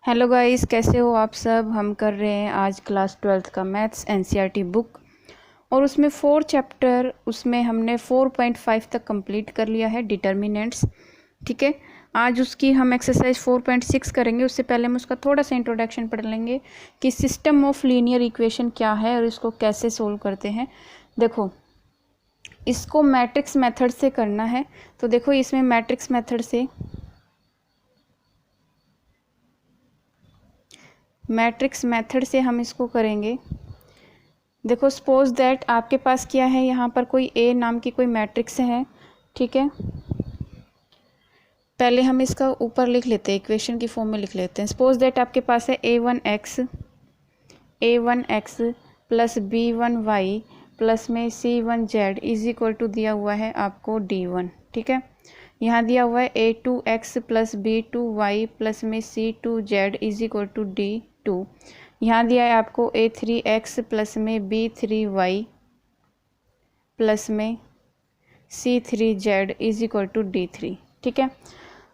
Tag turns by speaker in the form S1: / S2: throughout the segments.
S1: Hello guys, कैसे हो आप सब। हम कर रहे हैं आज क्लास 12th का मैथ्स एनसीईआरटी बुक और उसमें 4 चैप्टर उसमें हमने 4.5 तक कंप्लीट कर लिया है, डिटर्मिनेंट्स। ठीक है, आज उसकी हम एक्सरसाइज 4.6 करेंगे। उससे पहले हम उसका थोड़ा सा इंट्रोडक्शन पढ़ लेंगे कि सिस्टम ऑफ लीनियर इक्वेशन क्या है और इसको कैसे सोल्व करते हैं। देखो, इसको मैट्रिक्स मेथड से करना है, तो देखो इसमें मैट्रिक्स मेथड से हम इसको करेंगे। देखो, सपोज दैट आपके पास क्या है, यहाँ पर कोई ए नाम की कोई मैट्रिक्स है। ठीक है, पहले हम इसका ऊपर लिख लेते हैं, इक्वेशन की फॉर्म में लिख लेते हैं। सपोज दैट आपके पास है a1x प्लस b1y प्लस में c1z इज इक्वल टू दिया हुआ है आपको d1। ठीक है, यहाँ दिया हुआ है a2x प्लस b2y प्लस में c2z is equal to d2। यहाँ दिया है आपको a3x प्लस में b3y प्लस में c3z is equal to d3। ठीक है,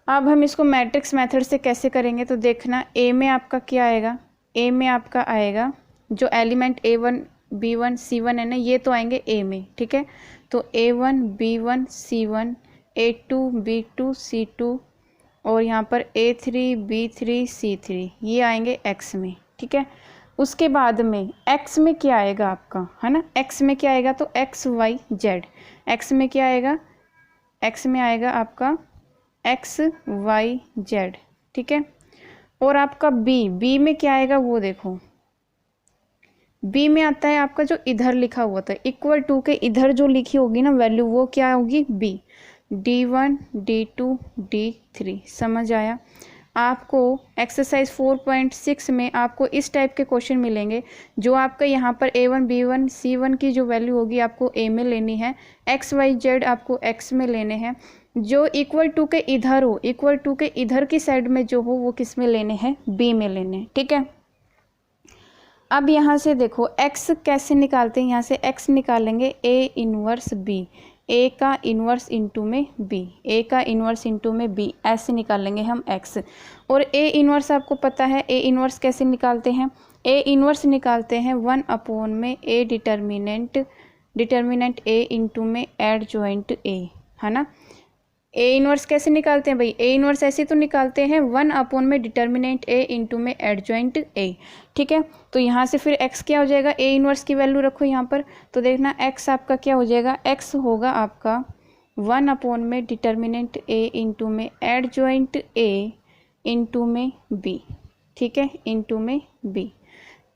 S1: अब हम इसको मैट्रिक्स मेथड से कैसे करेंगे, तो देखना ए में आपका क्या आएगा। ए में आपका आएगा जो एलिमेंट a1 b1 c1 है ना, ये तो आएंगे ए में। ठीक है, तो a1 b1 c1 a2 b2 c2 और यहाँ पर a3 b3 c3 ये आएंगे x में। ठीक है, उसके बाद में x में क्या आएगा आपका, है ना। x में क्या आएगा, तो x y z। x में क्या आएगा, x में आएगा आपका x y z। ठीक है, और आपका b में क्या आएगा वो देखो, b में आता है आपका जो इधर लिखा हुआ था इक्वल टू के इधर जो लिखी होगी ना वैल्यू, वो क्या होगी b। d1 d2 d3 समझ आया। आपको एक्सरसाइज 4.6 में आपको इस टाइप के क्वेश्चन मिलेंगे जो आपका यहाँ पर a1 b1 c1 की जो वैल्यू होगी आपको a में लेनी है, x y z आपको x में लेने हैं, जो इक्वल टू के इधर हो, इक्वल टू के इधर की साइड में जो हो वो किस में लेने हैं, b में लेने हैं। ठीक है, अब यहाँ से देखो x कैसे निकालते हैं, यहाँ से x निकालेंगे a इनवर्स b, a का इन्वर्स इंटू में b, a का इन्वर्स इंटू में b, ऐसे निकालेंगे हम x। और a इन्वर्स आपको पता है, a इन्वर्स कैसे निकालते हैं, a इन्वर्स निकालते हैं 1 में a डिटर्मिनेंट a इंटू में एडजॉइंट a, है ना। ए इनवर्स कैसे निकालते हैं भाई, ए इनवर्स ऐसे तो निकालते हैं 1 में डिटर्मिनेंट ए इंटू में एडजॉइंट ए। ठीक है, तो यहाँ से फिर x क्या हो जाएगा, ए इनवर्स की वैल्यू रखो यहाँ पर, तो देखना x आपका क्या हो जाएगा, x होगा आपका 1 में डिटर्मिनेंट ए इंटू में एडजॉइंट ए इंटू में b। ठीक है, इंटू में b,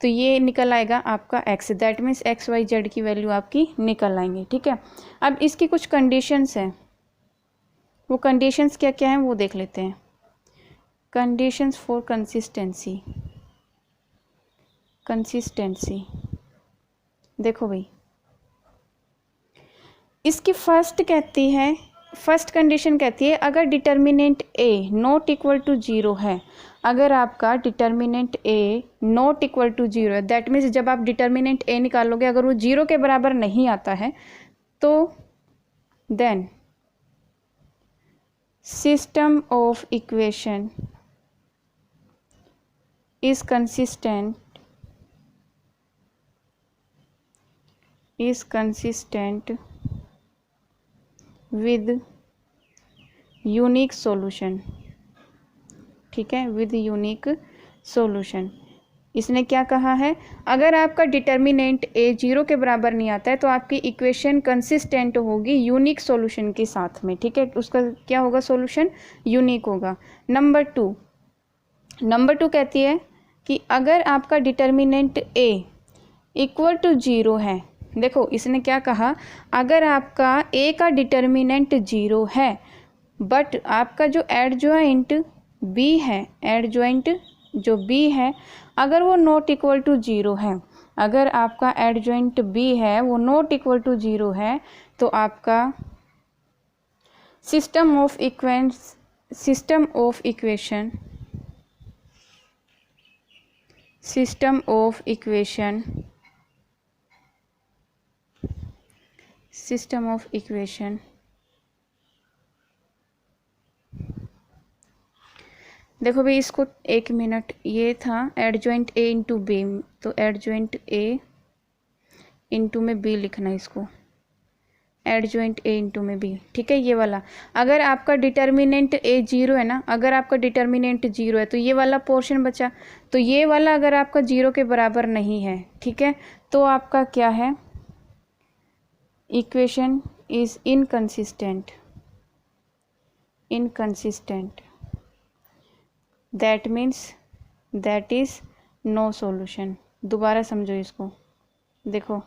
S1: तो ये निकल आएगा आपका x। That means X Y Z की वैल्यू आपकी निकल आएंगे। ठीक है, अब इसकी कुछ कंडीशंस हैं, वो कंडीशंस क्या क्या हैं वो देख लेते हैं। कंडीशंस फॉर कंसिस्टेंसी, देखो भाई, इसकी फर्स्ट कंडीशन कहती है अगर determinant a not equal to 0 है, अगर आपका determinant a not equal to 0 है, दैट मीन्स जब आप डिटर्मिनेंट a निकालोगे अगर वो 0 के बराबर नहीं आता है, तो then system of equation is consistent with unique solution। ठीक है, with unique solution। इसने क्या कहा है, अगर आपका डिटर्मिनेंट a 0 के बराबर नहीं आता है तो आपकी इक्वेशन कंसिस्टेंट होगी यूनिक सॉल्यूशन के साथ में। ठीक है, उसका क्या होगा, सॉल्यूशन यूनिक होगा। नंबर टू कहती है कि अगर आपका डिटर्मिनेंट a इक्वल टू 0 है, देखो इसने क्या कहा, अगर आपका a का डिटर्मिनेंट 0 है बट आपका जो एडजॉइंट b है, एडजॉइंट जो b है अगर वो नॉट इक्वल टू 0 है, अगर आपका एडजॉइंट b है वो नॉट इक्वल टू 0 है, तो आपका सिस्टम ऑफ इक्वेशन देखो भाई इसको, एक मिनट, ये था एडजॉइंट ए इंटू बी, तो एडजॉइंट ए इंटू में बी लिखना है इसको, एडजॉइंट ए इंटू में बी, ठीक है ये वाला। अगर आपका डिटर्मिनेंट ए जीरो है ना, अगर आपका डिटर्मिनेंट जीरो है तो ये वाला पोर्शन बचा, तो ये वाला अगर आपका जीरो के बराबर नहीं है, ठीक है, तो आपका क्या है, equation is inconsistent, inconsistent, that means that is no solution. दोबारा समझो इसको, देखो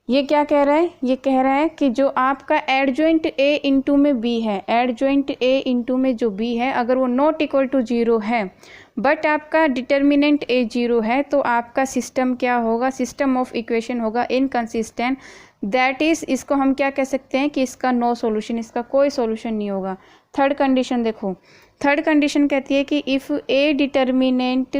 S1: ये क्या कह रहा है, ये कह रहा है कि जो आपका एडजॉइंट ए इंटू में बी है, एडजॉइंट ए इंटू में जो बी है, अगर वो नॉट इक्वल टू जीरो है बट आपका डिटर्मिनेंट ए जीरो है, तो आपका सिस्टम क्या होगा, सिस्टम ऑफ इक्वेशन होगा इनकंसिस्टेंट, दैट इज, इसको हम क्या कह सकते हैं कि इसका नो सॉल्यूशन, इसका कोई सॉल्यूशन नहीं होगा। थर्ड कंडीशन देखो, थर्ड कंडीशन कहती है कि if A determinant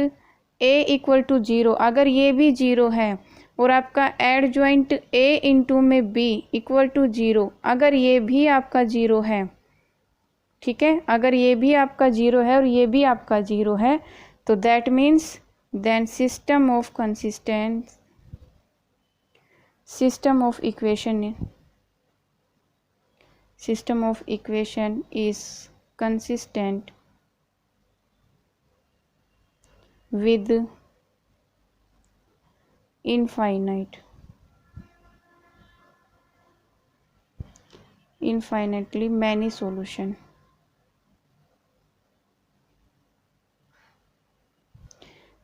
S1: A equal to zero, अगर ये भी जीरो है और आपका एडजॉइंट ए इंटू में बी इक्वल टू जीरो, अगर ये भी आपका जीरो है, ठीक है, अगर ये भी आपका जीरो है और ये भी आपका जीरो है, तो that means then system of consistent, system of equation, system of equation is consistent with infinitely many solution।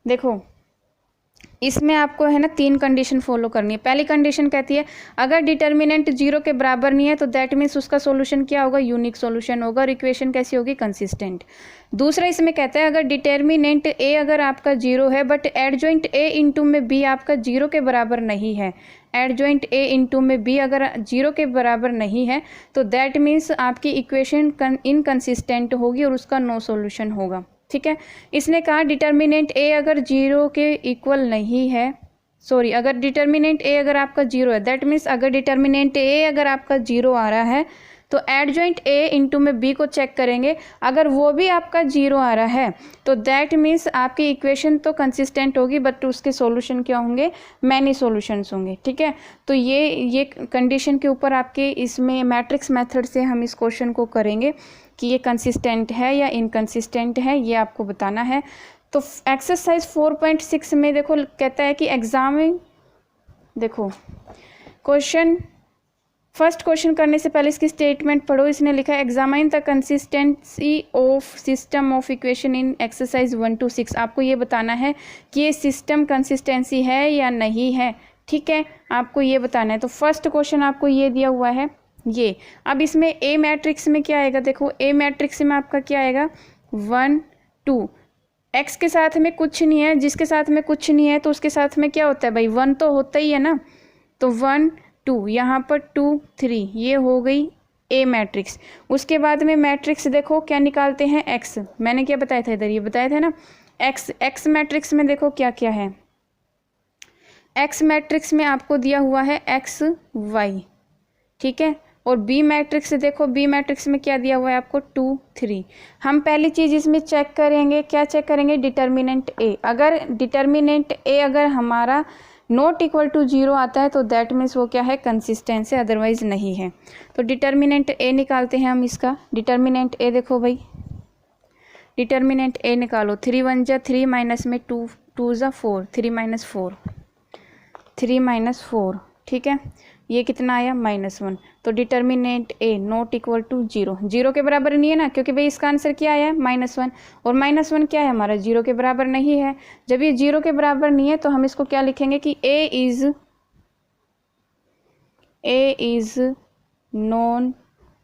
S1: देखो इसमें आपको है ना तीन कंडीशन फॉलो करनी है। पहली कंडीशन कहती है अगर डिटर्मिनेंट जीरो के बराबर नहीं है तो दैट मीन्स उसका सॉल्यूशन क्या होगा, यूनिक सॉल्यूशन होगा और इक्वेशन कैसी होगी, कंसिस्टेंट। दूसरा इसमें कहता है अगर डिटर्मिनेंट ए अगर आपका जीरो है बट एडजॉइंट ए इंटू में बी आपका जीरो के बराबर नहीं है, एडजॉइंट ए इंटू में बी अगर जीरो के बराबर नहीं है तो दैट मीन्स आपकी इक्वेशन इनकंसिस्टेंट होगी और उसका नो सॉल्यूशन होगा, ठीक है। इसने कहा डिटर्मिनेंट ए अगर जीरो के इक्वल नहीं है, सॉरी, अगर डिटर्मिनेंट ए अगर आपका जीरो है, दैट मीन्स अगर डिटर्मिनेंट ए अगर आपका जीरो आ रहा है तो एडजॉइंट ए इंटू में बी को चेक करेंगे, अगर वो भी आपका जीरो आ रहा है तो दैट मीन्स आपकी इक्वेशन तो कंसिस्टेंट होगी बट उसके सॉल्यूशन क्या होंगे, मैनी सॉल्यूशंस होंगे, ठीक है। तो ये कंडीशन के ऊपर आपके इसमें मैट्रिक्स मेथड से हम इस क्वेश्चन को करेंगे कि ये कंसिस्टेंट है या इनकंसिस्टेंट है, ये आपको बताना है। तो एक्सरसाइज 4.6 में देखो कहता है कि एग्जामिन, देखो क्वेश्चन, फर्स्ट क्वेश्चन करने से पहले इसकी स्टेटमेंट पढ़ो। इसने लिखा है examine the consistency of system of equation in exercise 1 to 6। आपको ये बताना है कि ये सिस्टम कंसिस्टेंसी है या नहीं है, ठीक है, आपको ये बताना है। तो फर्स्ट क्वेश्चन आपको ये दिया हुआ है ये। अब इसमें ए मैट्रिक्स में क्या आएगा, देखो ए मैट्रिक्स में आपका क्या आएगा 1 2, एक्स के साथ में कुछ नहीं है, जिसके साथ में कुछ नहीं है तो उसके साथ में क्या होता है भाई 1 तो होता ही है ना, तो 1 2 यहाँ पर 2 3, ये हो गई ए मैट्रिक्स। उसके बाद में मैट्रिक्स देखो क्या निकालते हैं, एक्स, मैंने क्या बताया था इधर, ये बताया था ना एक्स। एक्स मैट्रिक्स में देखो क्या क्या है, एक्स मैट्रिक्स में आपको दिया हुआ है एक्स वाई, ठीक है, और बी मैट्रिक्स से देखो, बी मैट्रिक्स में क्या दिया हुआ है आपको 2 3। हम पहली चीज़ इसमें चेक करेंगे, क्या चेक करेंगे, डिटर्मिनेंट ए। अगर डिटर्मिनेंट ए अगर हमारा नॉट इक्वल टू जीरो आता है तो दैट मीन्स वो क्या है, कंसिस्टेंट है, अदरवाइज नहीं है। तो डिटर्मिनेंट ए निकालते हैं हम इसका। डिटर्मिनेंट ए देखो भाई, डिटर्मिनेंट ए निकालो, 3 1 जा 3 माइनस में 2 2 जा 4, 3 माइनस 4, 3 माइनस 4, ठीक है, ये कितना आया -1। तो determinant A not equal to zero, zero के बराबर नहीं है ना, क्योंकि भाई इसका आंसर क्या आया है -1, और -1 क्या है हमारा, जीरो के बराबर नहीं है। जब ये जीरो के बराबर नहीं है तो हम इसको क्या लिखेंगे कि ए इज नॉन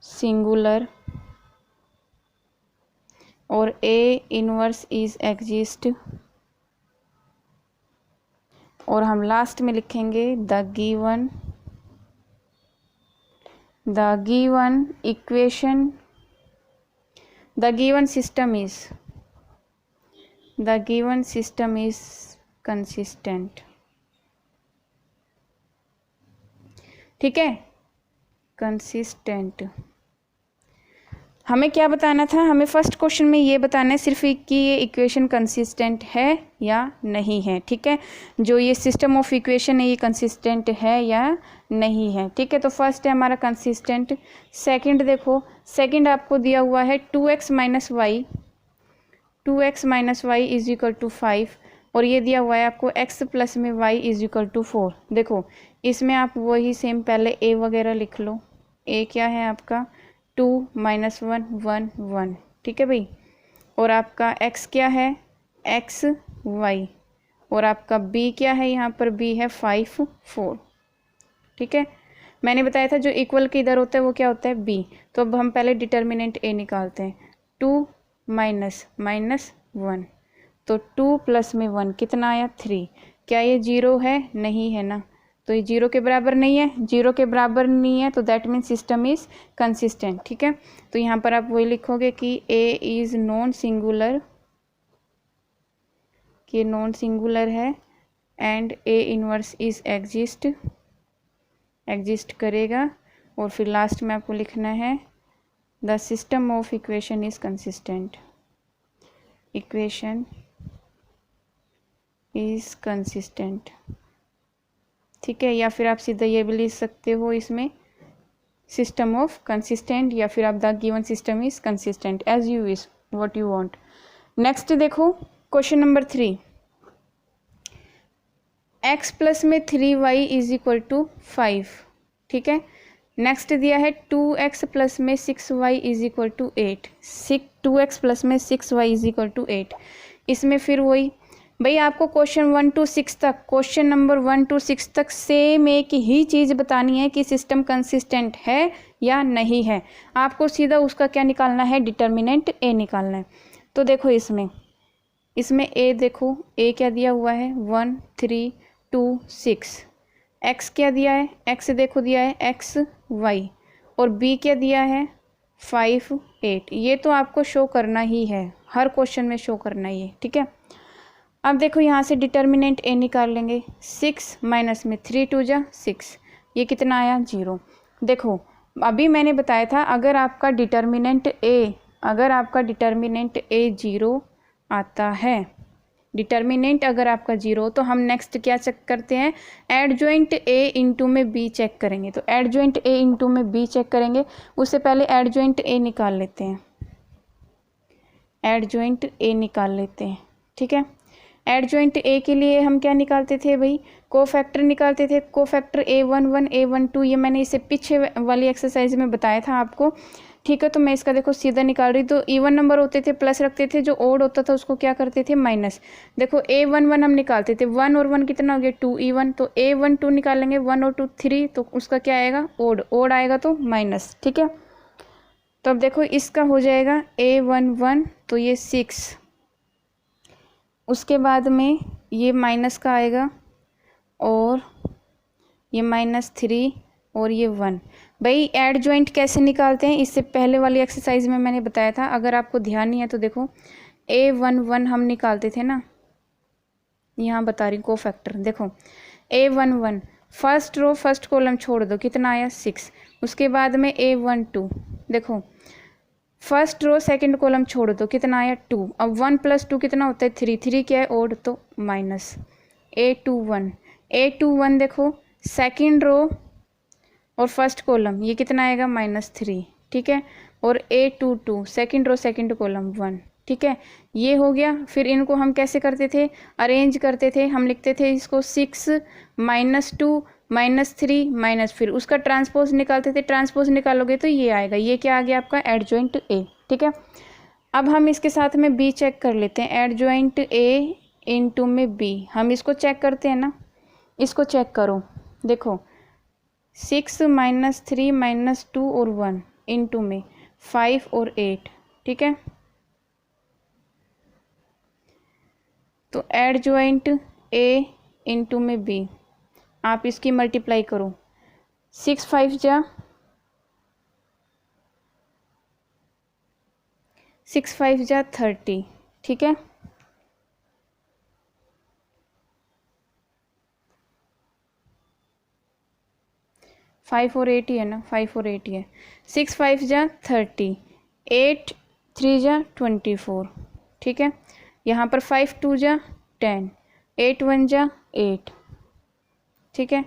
S1: सिंगुलर और ए इनवर्स इज एग्जिस्ट, और हम लास्ट में लिखेंगे the given equation, the given system is consistent, ठीक है, कंसिस्टेंट। हमें क्या बताना था, हमें फर्स्ट क्वेश्चन में ये बताना है सिर्फ कि ये इक्वेशन कंसिस्टेंट है या नहीं है। ठीक है, जो ये सिस्टम ऑफ इक्वेशन है ये कंसिस्टेंट है या नहीं है। ठीक है, तो फर्स्ट है हमारा कंसिस्टेंट। सेकंड देखो, सेकंड आपको दिया हुआ है 2x minus Y, 2x minus Y is equal to 5, और ये दिया हुआ है आपको x प्लस में y इज इक्वल टू 4। देखो इसमें आप वही सेम पहले a वगैरह लिख लो। a क्या है आपका 2 माइनस 1 1 1, ठीक है भाई। और आपका x क्या है x y, और आपका b क्या है, यहाँ पर b है 5 4। ठीक है, मैंने बताया था जो इक्वल के इधर होता है वो क्या होता है b। तो अब हम पहले डिटर्मिनेंट a निकालते हैं। 2 माइनस माइनस 1, तो 2 प्लस में 1 कितना आया 3। क्या ये जीरो है, नहीं है ना, तो ये जीरो के बराबर नहीं है, जीरो के बराबर नहीं है, तो that means system is consistent. ठीक है, तो यहाँ पर आप वही लिखोगे कि a इज नॉन सिंगुलर, कि नॉन सिंगुलर है, and a inverse is exist करेगा, और फिर लास्ट में आपको लिखना है the system of equation is consistent, equation is consistent. ठीक है, या फिर आप सीधा ये भी लिख सकते हो इसमें सिस्टम ऑफ कंसिस्टेंट, या फिर आप the given system is consistent, as you wish, what you want. Next देखो क्वेश्चन नंबर 3, x प्लस में 3y इज इक्वल टू 5। ठीक है, नेक्स्ट दिया है 2x प्लस में 6y is equal to 8, 2x plus में 6y इज इक्वल टू 8। इसमें फिर वही भाई आपको क्वेश्चन 1 to 6 तक, क्वेश्चन नंबर 1 to 6 तक सेम एक ही चीज़ बतानी है कि सिस्टम कंसिस्टेंट है या नहीं है। आपको सीधा उसका क्या निकालना है, डिटर्मिनेंट a निकालना है। तो देखो इसमें a देखो, a क्या दिया हुआ है 1 3 2 6, x क्या दिया है, x देखो दिया है x y, और b क्या दिया है 5 8। ये तो आपको शो करना ही है, हर क्वेश्चन में शो करना ही है। ठीक है, अब देखो यहाँ से डिटर्मिनेंट a निकाल लेंगे। 6 माइनस में 3 2 जा 6, ये कितना आया 0। देखो अभी मैंने बताया था अगर आपका डिटर्मिनेंट a 0 आता है, डिटर्मिनेंट अगर आपका 0, तो हम नेक्स्ट क्या चेक करते हैं, एडजॉइंट a इंटू में b चेक करेंगे। तो एडजॉइंट a इंटू में b चेक करेंगे, उससे पहले एडजॉइंट a निकाल लेते हैं, एडजॉइंट a निकाल लेते हैं। ठीक है, एडजॉइंट a के लिए हम क्या निकालते थे भाई, कोफैक्टर निकालते थे, कोफैक्टर a11 a12, ये मैंने इसे पीछे वाली एक्सरसाइज में बताया था आपको। ठीक है, तो मैं इसका देखो सीधा निकाल रही, तो इवन नंबर होते थे प्लस रखते थे, जो ओड होता था उसको क्या करते थे माइनस। देखो a11 हम निकालते थे, 1 और 1 कितना हो गया 2 इवन, तो a12 निकालेंगे, 1 और 2 3, तो उसका क्या आएगा ओड आएगा, तो माइनस। ठीक है, तो अब देखो इसका हो जाएगा a11, तो ये 6, उसके बाद में ये माइनस का आएगा, और ये -3, और ये 1। भाई एड जॉइंट कैसे निकालते हैं, इससे पहले वाली एक्सरसाइज में मैंने बताया था, अगर आपको ध्यान नहीं है तो देखो a11 हम निकालते थे ना, यहाँ बता रही कोफैक्टर। देखो a11 first row first column छोड़ दो, कितना आया 6। उसके बाद में a12, देखो फर्स्ट रो सेकंड कॉलम छोड़ दो, कितना आया 2। अब 1 + 2 कितना होता है 3, 3 क्या है ओड, तो माइनस। a21 देखो सेकंड रो और फर्स्ट कॉलम, ये कितना आएगा -3। ठीक है, और a22 second row second column 1। ठीक है, ये हो गया। फिर इनको हम कैसे करते थे, अरेंज करते थे, हम लिखते थे इसको 6 -2 -3 माइनस, फिर उसका ट्रांसपोज निकालते थे, ट्रांसपोज निकालोगे तो ये आएगा, ये क्या आ गया आपका एडजॉइंट a। ठीक है, अब हम इसके साथ में b चेक कर लेते हैं, एडजॉइंट a इंटू में b, हम इसको चेक करते हैं ना, इसको चेक करो। देखो 6 -3 -2 और 1 इंटू में 5 और 8। ठीक है, तो एडजॉइंट a इंटू में b, आप इसकी मल्टीप्लाई करो, 6 5 जा 6 5 जा 30। ठीक है, फाइव और 8 ही है ना, 5 और 8 ही है। 6 5 जा 30, 8 3 जा 24, ठीक है। यहाँ पर 5 2 जा 10, 8 1 जा 8, ठीक है।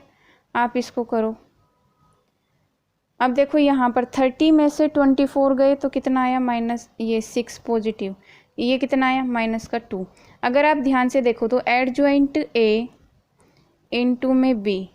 S1: आप इसको करो। अब देखो यहाँ पर 30 में से 24 गए तो कितना आया, माइनस ये 6 पॉजिटिव, ये कितना आया माइनस का 2। अगर आप ध्यान से देखो तो एडजॉइंट ए इनटू में बी,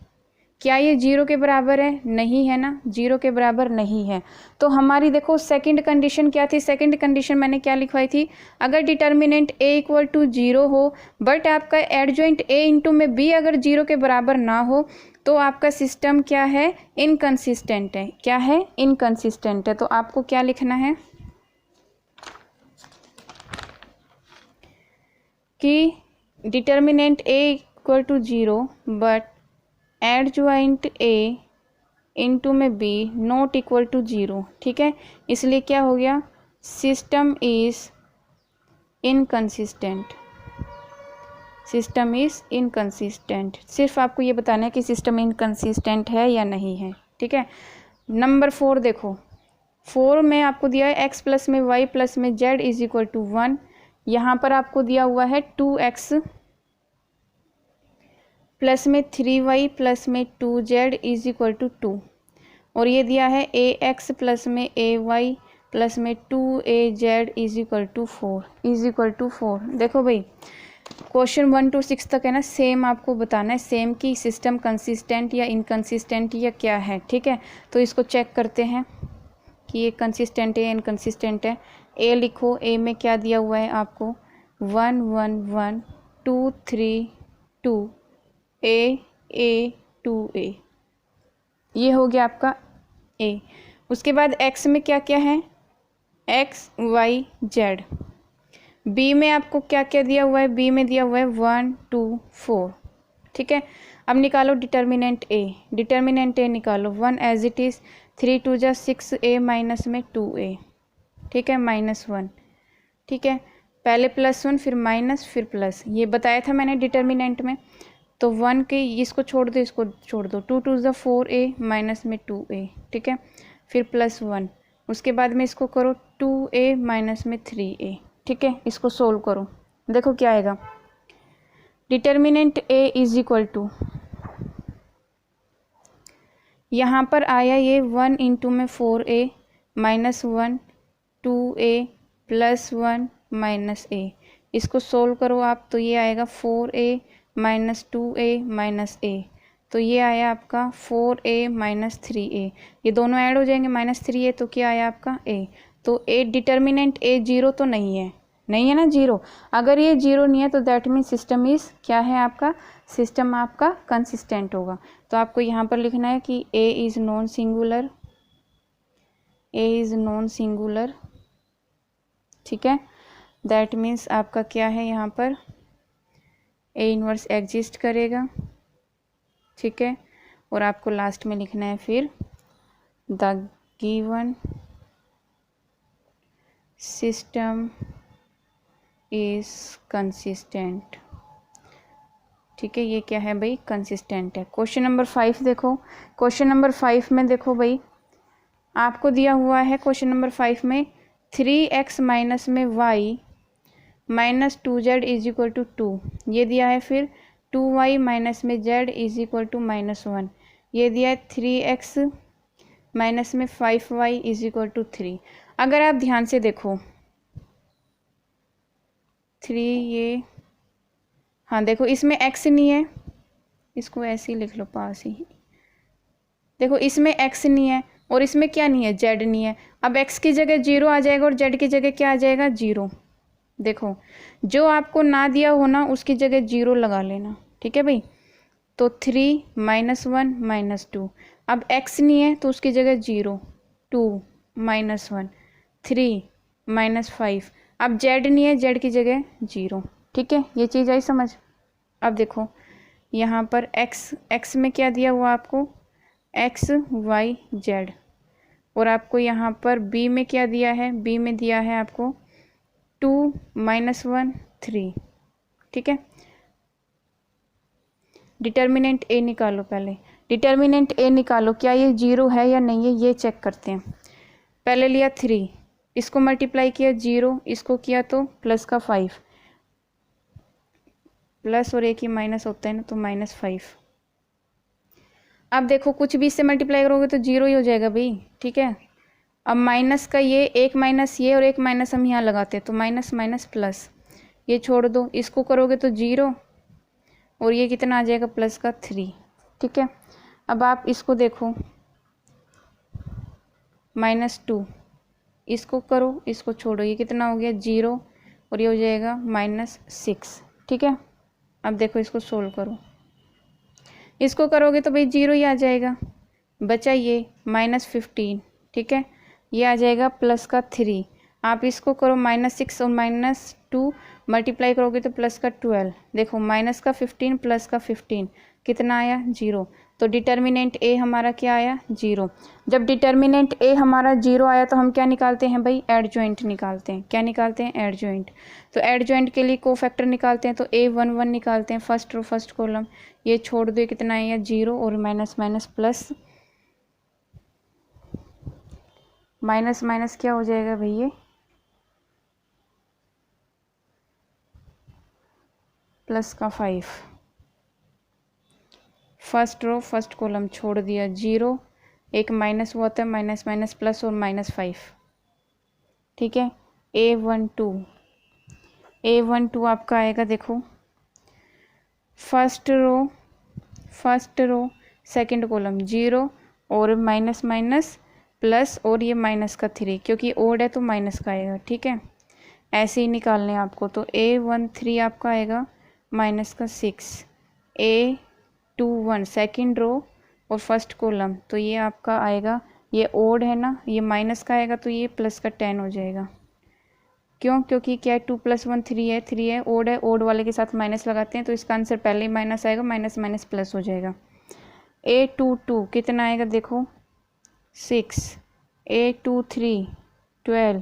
S1: क्या ये 0 के बराबर है? नहीं है ना, 0 के बराबर नहीं है। तो हमारी देखो सेकंड कंडीशन क्या थी? सेकंड कंडीशन मैंने क्या लिखवाई थी? अगर डिटर्मिनेंट a इक्वल टू 0 हो बट आपका एडजॉइंट a इंटू में b अगर 0 के बराबर ना हो तो आपका सिस्टम क्या है? इनकंसिस्टेंट है। क्या है? इनकंसिस्टेंट है। तो आपको क्या लिखना है कि determinant a equal to 0 but adjoint a into में b नॉट इक्वल टू 0, ठीक है। इसलिए क्या हो गया? System is inconsistent. System is inconsistent. सिर्फ आपको ये बताना है कि सिस्टम इनकंसिस्टेंट है या नहीं है, ठीक है। नंबर 4 देखो, 4 में आपको दिया है x प्लस में y प्लस में z इज इक्वल टू 1। यहाँ पर आपको दिया हुआ है 2x प्लस में 3y प्लस में 2z इज इक्वल टू 2, और ये दिया है ax प्लस में ay प्लस में 2az इज इक्वल टू 4 देखो भाई क्वेश्चन 1 to 6 तक है ना, सेम आपको बताना है, सेम कि सिस्टम कंसिस्टेंट या इनकंसिस्टेंट या क्या है, ठीक है। तो इसको चेक करते हैं कि ये कंसिस्टेंट है या इनकंसिस्टेंट है। ए लिखो, ए में क्या दिया हुआ है आपको? 1 1 1 2 3 2 ए 2a, ये हो गया आपका ए। उसके बाद एक्स में क्या क्या है? X Y Z. बी में आपको क्या क्या दिया हुआ है? बी में दिया हुआ है 1 2 4, ठीक है। अब निकालो डिटर्मिनेंट ए। डिटर्मिनेंट ए निकालो, 1 एज इट इज़, 3 2 जा 6a माइनस में 2a, ठीक है, -1, ठीक है। पहले +1 फिर माइनस फिर प्लस, ये बताया था मैंने डिटर्मिनेंट में। तो 1 के इसको छोड़ दो, इसको छोड़ दो, 2 2 जा 4a माइनस में 2a, ठीक है, फिर +1। उसके बाद में इसको करो 2a माइनस में 3a, ठीक है। इसको सोल्व करो, देखो क्या आएगा। Determinant a is equal to, यहाँ पर आया ये 1 इंटू में 4a -1 2a +1 -a, इसको सोल्व करो आप तो ये आएगा 4a minus 2a minus a, तो ये आया आपका 4a माइनस 3a, ये दोनों ऐड हो जाएंगे -3a, तो क्या आया आपका a। तो a डिटर्मिनेंट a 0 तो नहीं है, नहीं है ना 0। अगर ये 0 नहीं है तो दैट मीन सिस्टम इज क्या है आपका? सिस्टम आपका कंसिस्टेंट होगा। तो आपको यहाँ पर लिखना है कि a is non singular, a is non singular, ठीक है। दैट मीन्स आपका क्या है यहाँ पर? A इनवर्स एग्जिस्ट करेगा, ठीक है। और आपको लास्ट में लिखना है फिर the given system is consistent, ठीक है। ये क्या है भाई? कंसिस्टेंट है। क्वेश्चन नंबर 5 देखो, क्वेश्चन नंबर 5 में देखो भाई आपको दिया हुआ है क्वेश्चन नंबर 5 में 3x माइनस में y minus 2z is equal to 2, ये दिया है। फिर 2y माइनस में z इज इक्वल टू -1, ये दिया है। 3x माइनस में 5y इज इक्वल टू 3। अगर आप ध्यान से देखो 3 ये, हाँ देखो इसमें x नहीं है, इसको ऐसे ही लिख लो पास ही। देखो इसमें x नहीं है और इसमें क्या नहीं है? z नहीं है। अब x की जगह 0 आ जाएगा और z की जगह क्या आ जाएगा? 0। देखो जो आपको ना दिया हो ना उसकी जगह 0 लगा लेना, ठीक है भाई। तो 3 -1 -2, अब x नहीं है तो उसकी जगह 0 2 -1 3 -5, अब z नहीं है, z की जगह 0, ठीक है। ये चीज़ आई समझ। अब देखो यहाँ पर x में क्या दिया हुआ आपको? x y z, और आपको यहाँ पर b में क्या दिया है? b में दिया है आपको 2 -1 3, ठीक है। डिटर्मिनेंट a निकालो, पहले डिटर्मिनेंट a निकालो, क्या ये 0 है या नहीं है ये चेक करते हैं। पहले लिया 3, इसको मल्टीप्लाई किया 0, इसको किया तो प्लस का 5, प्लस और एक ही माइनस होता है ना, तो -5। अब देखो कुछ भी इससे मल्टीप्लाई करोगे तो 0 ही हो जाएगा भाई, ठीक है। अब माइनस का ये, एक माइनस ये और एक माइनस हम यहाँ लगाते हैं, तो माइनस माइनस प्लस, ये छोड़ दो, इसको करोगे तो 0 और ये कितना आ जाएगा प्लस का 3, ठीक है। अब आप इसको देखो -2, इसको करो, इसको छोड़ो, ये कितना हो गया 0 और ये हो जाएगा -6, ठीक है। अब देखो इसको सोल्व करो, इसको करोगे तो भाई 0 ही आ जाएगा, बचा ये -15, ठीक है। ये आ जाएगा प्लस का 3, आप इसको करो -6 और -2 मल्टीप्लाई करोगे तो प्लस का 12, देखो माइनस का 15 प्लस का 15 कितना आया 0, तो डिटर्मिनेंट ए हमारा क्या आया 0। जब डिटर्मिनेंट ए हमारा 0 आया तो हम क्या निकालते हैं भाई, एडजॉइंट निकालते हैं। क्या निकालते हैं, एडजॉइंट। तो एडजॉइंट के लिए कोफैक्टर निकालते हैं, तो A11 निकालते हैं, फर्स्ट रो फर्स्ट कॉलम, ये छोड़ दो, कितना आया 0 और minus minus plus, minus minus क्या हो जाएगा भैया, प्लस का 5, फर्स्ट रो फर्स्ट कॉलम छोड़ दिया 0, एक माइनस हुआ था, माइनस माइनस प्लस और -5, ठीक है। A12 आपका आएगा, देखो फर्स्ट रो सेकंड कॉलम 0 और माइनस माइनस प्लस और ये माइनस का 3, क्योंकि ओड है तो माइनस का आएगा, ठीक है। ऐसे ही निकालने आपको, तो A13 आपका आएगा माइनस का 6, A21 सेकंड रो और फर्स्ट कॉलम, तो ये आपका आएगा, ये ओड है ना, ये माइनस का आएगा तो ये प्लस का 10 हो जाएगा। क्यों, क्योंकि क्या है 2 + 1 3 है, ओड है, ओड वाले के साथ माइनस लगाते हैं, तो इसका आंसर पहले ही माइनस आएगा, माइनस माइनस प्लस हो जाएगा। A22 कितना आएगा, देखो 6, A23 12,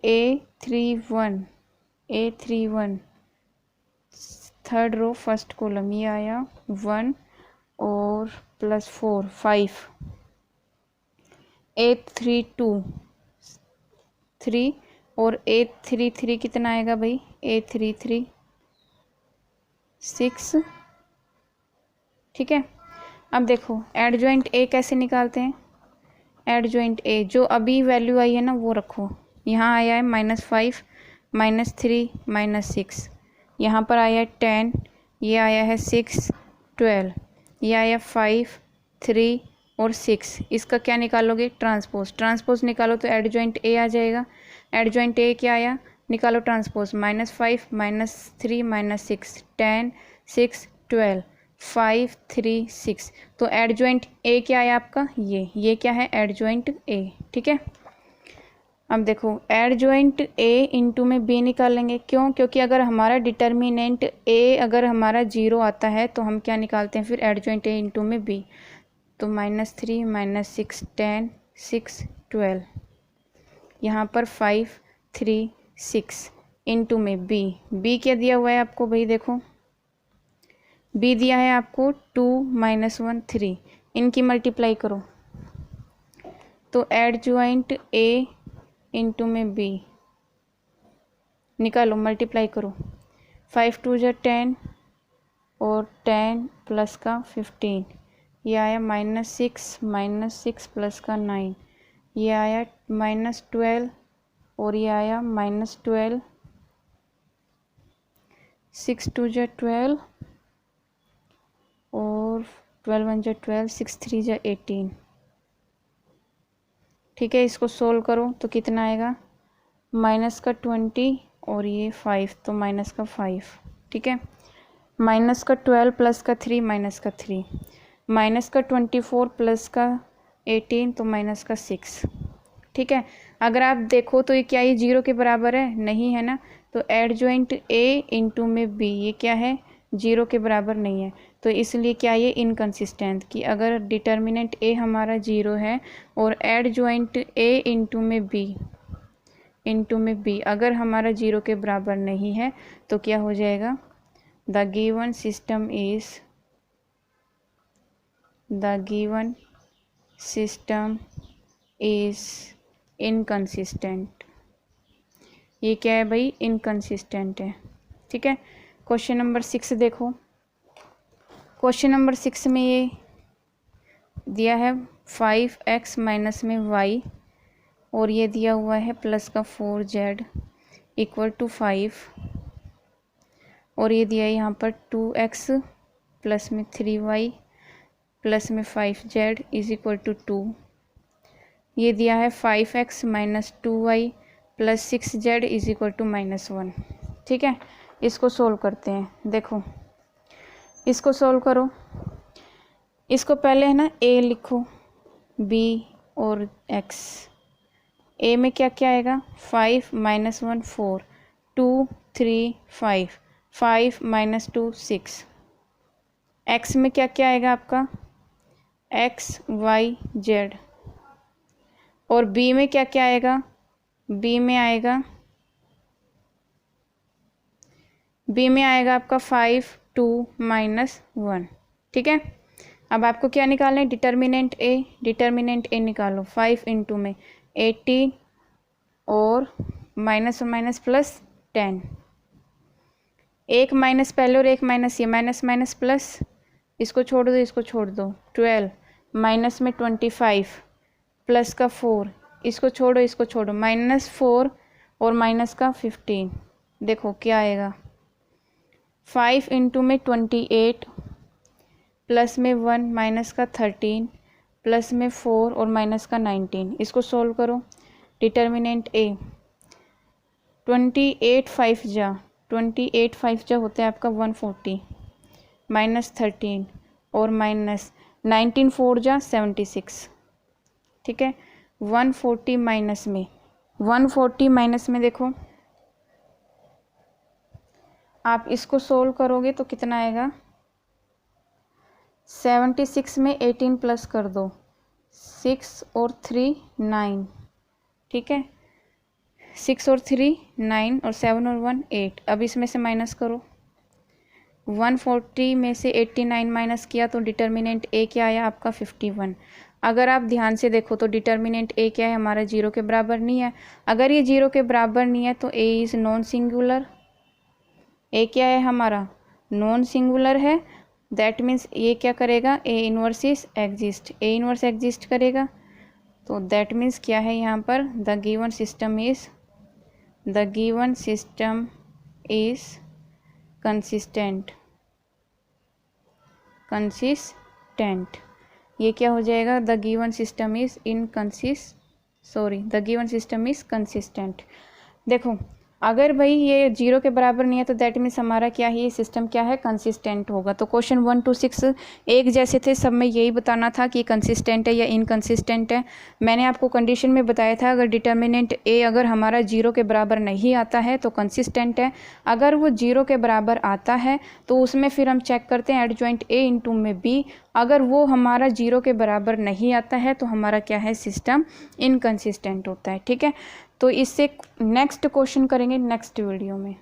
S1: A31 third row first column, ये आया 1 और +4 5, A32 3 और A33 कितना आएगा भाई, A33 6, ठीक है। अब देखो एडजॉइंट ए कैसे निकालते हैं, एडजॉइंट ए जो अभी वैल्यू आई है ना वो रखो, यहाँ आया है -5 -3 -6, यहाँ पर आया है 10, ये आया है 6 12, ये आया 5 3 और 6, इसका क्या निकालोगे, ट्रांसपोज निकालो तो एडजॉइंट ए आ जाएगा। एडजॉइंट ए क्या आया, निकालो ट्रांसपोज, -5 -3 -6 10 6 12 5 3 6, तो एडजॉइंट ए क्या है आपका, ये क्या है एडजॉइंट ए, ठीक है। अब देखो एडजॉइंट ए इंटू में बी निकालेंगे, क्यों, क्योंकि अगर हमारा डिटर्मिनेंट ए अगर हमारा 0 आता है तो हम क्या निकालते हैं फिर एडजॉइंट ए इंटू में बी, तो -3 -6 10 6 12, यहाँ पर 5 3 6 इंटू में बी क्या दिया हुआ है आपको भाई, देखो बी दिया है आपको 2 -1 3, इनकी मल्टीप्लाई करो, तो एडजॉइंट ए इंटू में बी निकालो, मल्टीप्लाई करो, 5 2 = 10 और 10 प्लस का 15, ये आया -6 प्लस का 9, ये आया -12 और ये आया -12, 6 2 = 12 और 12 1 = 12, 6 3 = 18, ठीक है। इसको सोल्व करो तो कितना आएगा, -20 और ये 5, तो -5, ठीक है। -12 प्लस का 3 -3, -24 प्लस का 18, तो -6, ठीक है। अगर आप देखो तो ये क्या, ये 0 के बराबर है, नहीं है ना, तो एडजॉइंट ए इंटू में बी ये क्या है 0 के बराबर नहीं है, तो इसलिए क्या ये इनकंसिस्टेंट, कि अगर डिटर्मिनेंट ए हमारा 0 है और एडजॉइंट ए इंटू में बी अगर हमारा 0 के बराबर नहीं है तो क्या हो जाएगा, the given system is inconsistent. ये क्या है भाई, इनकंसिस्टेंट है। ठीक है, क्वेश्चन नंबर 6 देखो। क्वेश्चन नंबर 6 में ये दिया है 5x माइनस में y और ये दिया हुआ है प्लस का 4z इक्वल टू 5 और ये दिया है यहाँ पर 2x प्लस में 3y प्लस में 5z इज इक्वल टू 2। ये दिया है 5x minus 2y plus 6z is equal to -1। ठीक है, इसको सोल्व करते हैं। देखो इसको सोल्व करो। इसको पहले है ना a लिखो, b और x। a में क्या क्या आएगा, 5 माइनस 1 4, 2 3 5, 5 माइनस 2 6। x में क्या क्या आएगा आपका, x y z। और b में क्या क्या आएगा, b में आएगा आपका 5 2 -1। ठीक है, अब आपको क्या निकालना है, डिटर्मिनेंट a निकालो। 5 इंटू में 18 और -1 प्लस 10। एक माइनस पहले और एक माइनस ये, माइनस प्लस, इसको छोड़ दो, इसको छोड़ दो। 12 माइनस में 25 प्लस का 4, इसको छोड़ो, इसको छोड़ो, -4 और माइनस का 15। देखो क्या आएगा, 5 इंटू में 28 प्लस में 1 माइनस का 13 प्लस में 4 और माइनस का 19। इसको सोल्व करो। डिटर्मिनेंट a 28 5 जा होता है आपका 140 माइनस 13 और माइनस 19 4 जा 76। ठीक है, 140 माइनस में देखो आप इसको सोल्व करोगे तो कितना आएगा, 76 में 18 प्लस कर दो, 6 और 3 9। ठीक है, 6 और 3 9 और 7 और 1 8। अब इसमें से माइनस करो, 140 में से 89 माइनस किया तो डिटर्मिनेंट a क्या आया आपका 51। अगर आप ध्यान से देखो तो डिटर्मिनेंट a क्या है हमारा, 0 के बराबर नहीं है। अगर ये 0 के बराबर नहीं है तो a is non singular. a क्या है हमारा, नॉन सिंगुलर है। दैट मीन्स ये क्या करेगा, a inverse is exist, a inverse exist करेगा। तो दैट मीन्स क्या है यहाँ पर, the given system is consistent. ये क्या हो जाएगा, the given system is consistent. देखो अगर भाई ये 0 के बराबर नहीं है तो दैट मीन्स हमारा क्या है, ये सिस्टम क्या है, कंसिस्टेंट होगा। तो क्वेश्चन 1 to 6 एक जैसे थे, सब में यही बताना था कि कंसिस्टेंट है या इनकंसिस्टेंट है। मैंने आपको कंडीशन में बताया था अगर डिटर्मिनेंट a अगर हमारा 0 के बराबर नहीं आता है तो कंसिस्टेंट है। अगर वो 0 के बराबर आता है तो उसमें फिर हम चेक करते हैं एडजॉइंट a इंटू में b। अगर वो हमारा 0 के बराबर नहीं आता है तो हमारा क्या है, सिस्टम इनकंसिस्टेंट होता है। ठीक है, तो इससे नेक्स्ट क्वेश्चन करेंगे नेक्स्ट वीडियो में।